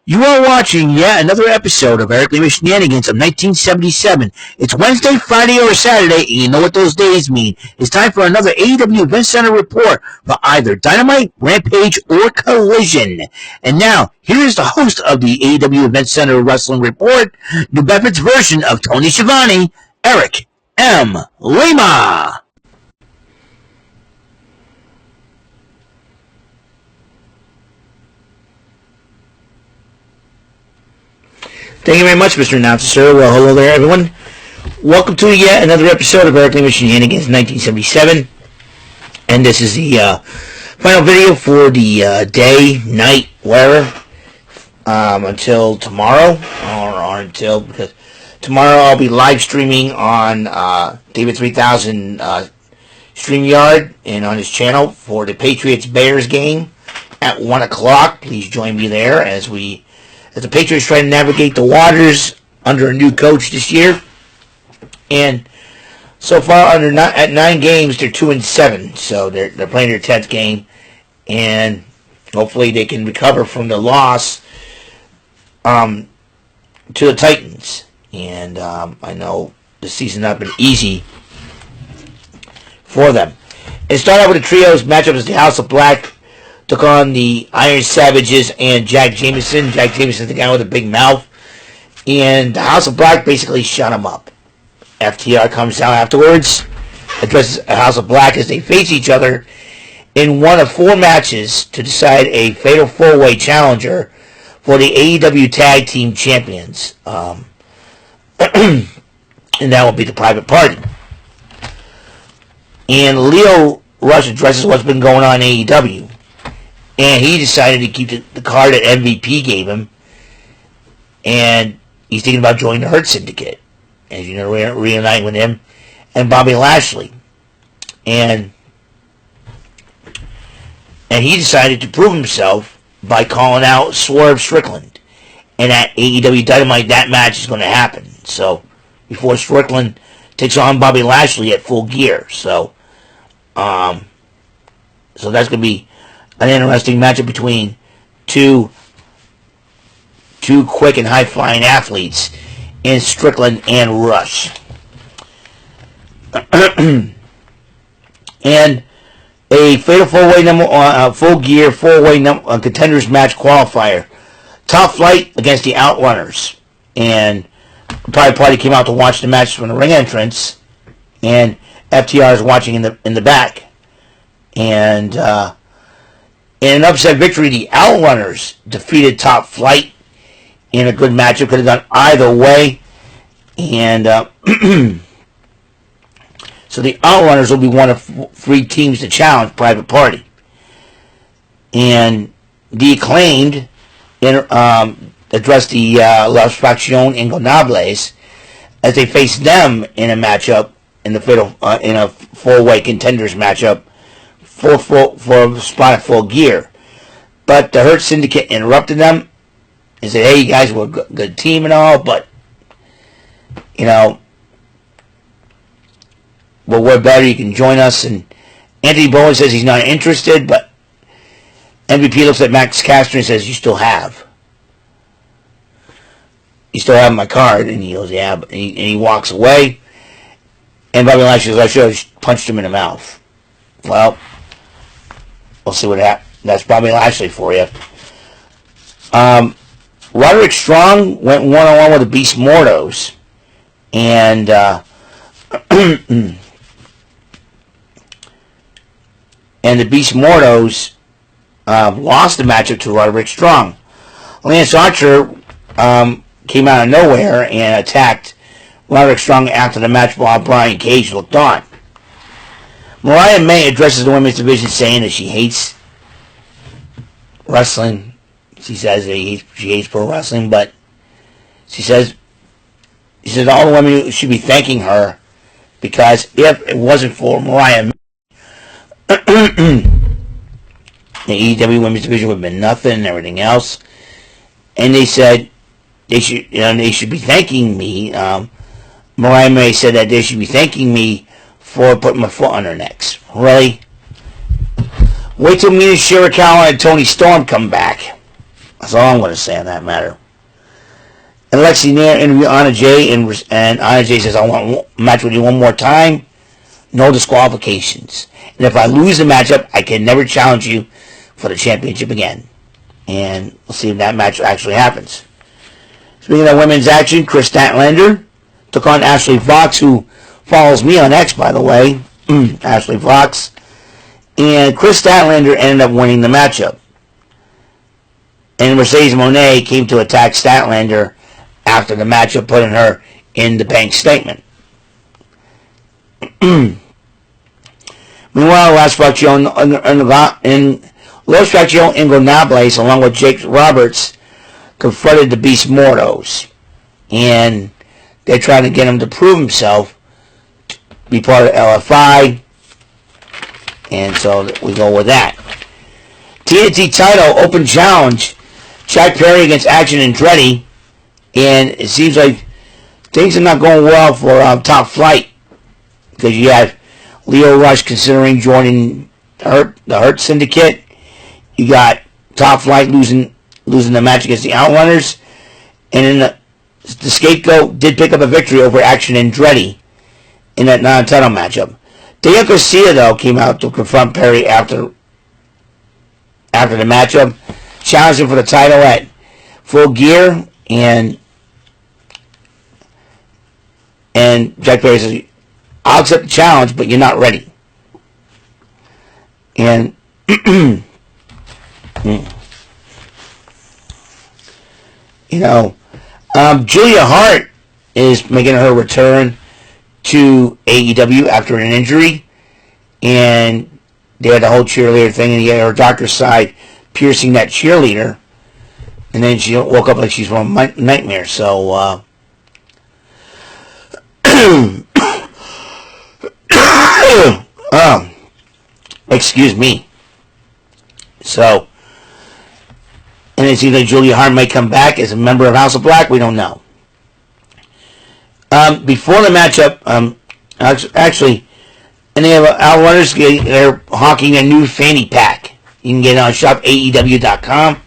You are watching yet another episode of Eric Lima Shenanigans of 1977. It's Wednesday, Friday, or Saturday, and you know what those days mean. It's time for another AEW Event Center report for either Dynamite, Rampage, or Collision. And now, here is the host of the AEW Event Center Wrestling Report, New Bedford's version of Tony Schiavone, Eric M. Lima. Thank you very much, Mr. Announcer, sir. Well, hello there, everyone. Welcome to yet another episode of Eric Lima Shenanigans 1977. And this is the final video for the day, night, whatever, until tomorrow. Or until, because tomorrow I'll be live streaming on David 3000 StreamYard and on his channel for the Patriots-Bears game at 1 o'clock. Please join me there as the Patriots try to navigate the waters under a new coach this year. And so far, at 9 games, they're 2-7. So they're playing their 10th game. And hopefully they can recover from the loss to the Titans. And I know the season has not been easy for them. It started out with the trios matchup as the House of Black took on the Iron Savages and Jack Jameson. Jack Jameson's the guy with a big mouth. And the House of Black basically shut him up. FTR comes down afterwards, addresses the House of Black as they face each other in one of 4 matches to decide a fatal 4-way challenger for the AEW Tag Team Champions. And that will be the Private Party. And Leo Rush addresses what's been going on in AEW. And he decided to keep the card that MVP gave him. And he's thinking about joining the Hurt Syndicate. As you know, reuniting with him and Bobby Lashley. And he decided to prove himself by calling out Swerve Strickland. And at AEW Dynamite, that match is going to happen. So, before Strickland takes on Bobby Lashley at Full Gear. So that's going to be an interesting matchup between two quick and high-flying athletes in Strickland and Rush. And a fatal 4-way Full Gear 4-way contenders match qualifier. Top Flight against the Outrunners. And the Private Party came out to watch the match from the ring entrance. And FTR is watching in the back. And in an upset victory, the Outrunners defeated Top Flight in a good matchup. Could have gone either way. And so the Outrunners will be one of 3 teams to challenge Private Party. And the Acclaimed addressed the La Facción Ingobernables as they face them in a matchup in a 4-way contenders matchup for a spot at Full Gear. But the Hurt Syndicate interrupted them and said, hey, you guys were a good team and all, but, you know, well, we're better, you can join us. And Anthony Bowen says he's not interested, but MVP looks at Max Caster and says, you still have my card. And he goes, yeah, and he walks away. And Bobby Lashley says, I should have punched him in the mouth. Well, we'll see what happens. That's Bobby Lashley for you. Roderick Strong went one-on-one with the Beast Mortos. And and the Beast Mortos lost the matchup to Roderick Strong. Lance Archer came out of nowhere and attacked Roderick Strong after the match while Brian Cage looked on. Mariah May addresses the women's division saying that she hates wrestling. She says that she hates pro wrestling, but she says all the women should be thanking her because if it wasn't for Mariah May, the AEW women's division would have been nothing and everything else. And they said they should be thanking me. Mariah May said that they should be thanking me for putting my foot on their necks. Really? Wait till me and Shirakawa and Tony Storm come back. That's all I'm going to say on that matter. And Lexi Nair interviewed Anna Jay, and Anna Jay says, I want to match with you one more time. No disqualifications. And if I lose the matchup, I can never challenge you for the championship again. And we'll see if that match actually happens. Speaking of women's action, Chris Statlander took on Ashley Fox, who follows me on X, by the way. Ashley Fox. And Chris Statlander ended up winning the matchup. And Mercedes Moné came to attack Statlander after the matchup, putting her in the bank statement. Meanwhile, Los Faccio Ingonables, along with Jake Roberts, confronted the Beast Mortos. And they're trying to get him to prove himself to be part of LFI. And so we go with that. TNT title open challenge. Jack Perry against Action Andretti. And it seems like things are not going well for Top Flight. Because you have Leo Rush considering joining the Hurt Syndicate. You got Top Flight losing the match against the Outrunners. And then the Scapegoat did pick up a victory over Action Andretti in that non-title matchup. Daniel Garcia, though, came out to confront Perry after the matchup, challenged him for the title at Full Gear, and Jack Perry says, I'll accept the challenge, but you're not ready. And Julia Hart is making her return to AEW after an injury, and they had the whole cheerleader thing, and he had her darker side piercing that cheerleader, and then she woke up like she's from a nightmare. So excuse me. So, and it seems like Julia Hart might come back as a member of House of Black. We don't know. Before the matchup, actually, and they have Outrunners, they're hawking a new fanny pack. You can get it on shopaew.com.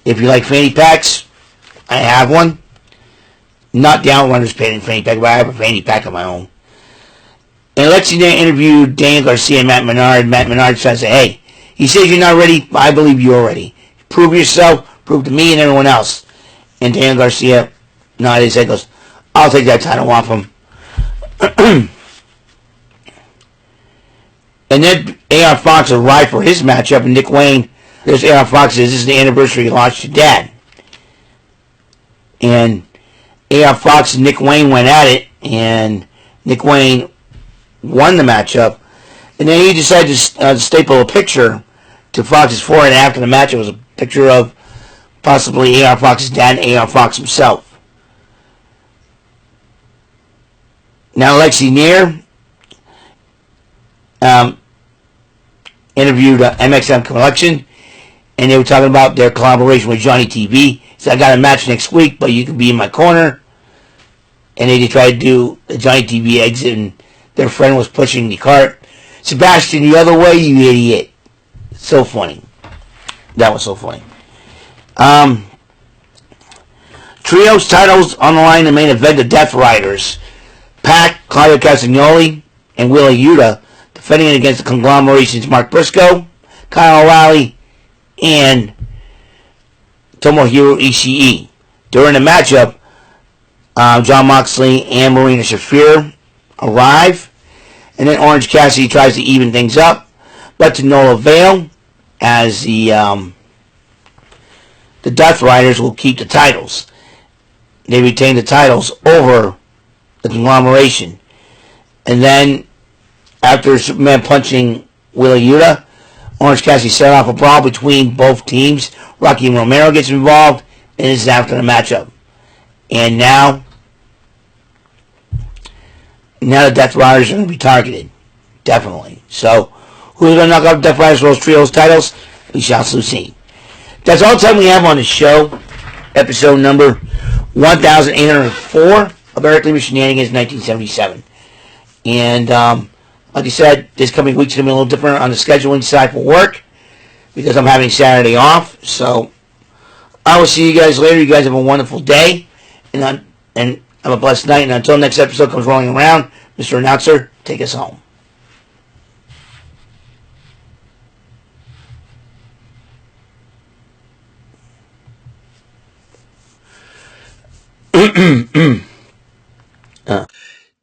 If you like fanny packs, I have one. Not the Outrunners fanny pack, but I have a fanny pack of my own. And Lexi Nair interviewed Daniel Garcia and Matt Menard. Matt Menard tries to say, hey, he says you're not ready, but I believe you're ready. Prove yourself, prove to me and everyone else. And Daniel Garcia nodded his head, goes, I'll take that title off him. And then A.R. Fox arrived for his matchup, and Nick Wayne, there's A.R. Fox says, this is the anniversary you lost your dad. And A.R. Fox and Nick Wayne went at it, and Nick Wayne won the matchup. And then he decided to staple a picture to Fox's forehead after the match. It was a picture of possibly A.R. Fox's dad and A.R. Fox himself. Now Lexi Nair interviewed MXM Collection, and they were talking about their collaboration with Johnny TV. He said, I got a match next week, but you can be in my corner. And they tried to do the Johnny TV exit, and their friend was pushing the cart. Sebastian, the other way, you idiot. So funny. That was so funny. Trios titles on the line, the main event, the Death Riders. Pac, Claudio Castagnoli, and Wheeler Yuta defending it against the conglomerations Mark Briscoe, Kyle O'Reilly, and Tomohiro Ishii. During the matchup, Jon Moxley and Marina Shafir arrive, and then Orange Cassidy tries to even things up, but to no avail, as the Death Riders will keep the titles. They retain the titles over the conglomeration. And then, after Superman punching Wheeler Yuta, Orange Cassidy set off a brawl between both teams. Rocky Romero gets involved, and this is after the matchup. And now the Death Riders are going to be targeted. Definitely. So, who's going to knock out Death Riders for those trios titles? We shall soon see. That's all the time we have on the show. Episode number 1804 of Eric Lima Shenanigans 1977. And, like I said, this coming week's going to be a little different on the scheduling side for work, because I'm having Saturday off. So, I will see you guys later. You guys have a wonderful day, and have a blessed night. And until next episode comes rolling around, Mr. Announcer, take us home.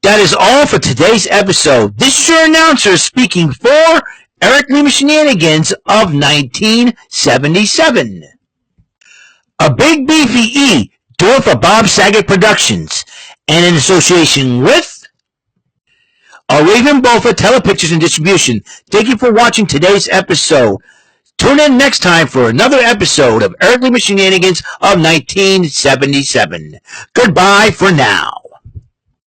That is all for today's episode. This is your announcer speaking for Eric Lima Shenanigans of 1977. A Big Beefy E, doing for Bob Saget Productions, and in association with a Raven Bofa Telepictures and Distribution. Thank you for watching today's episode. Tune in next time for another episode of Eric Lima Shenanigans of 1977. Goodbye for now.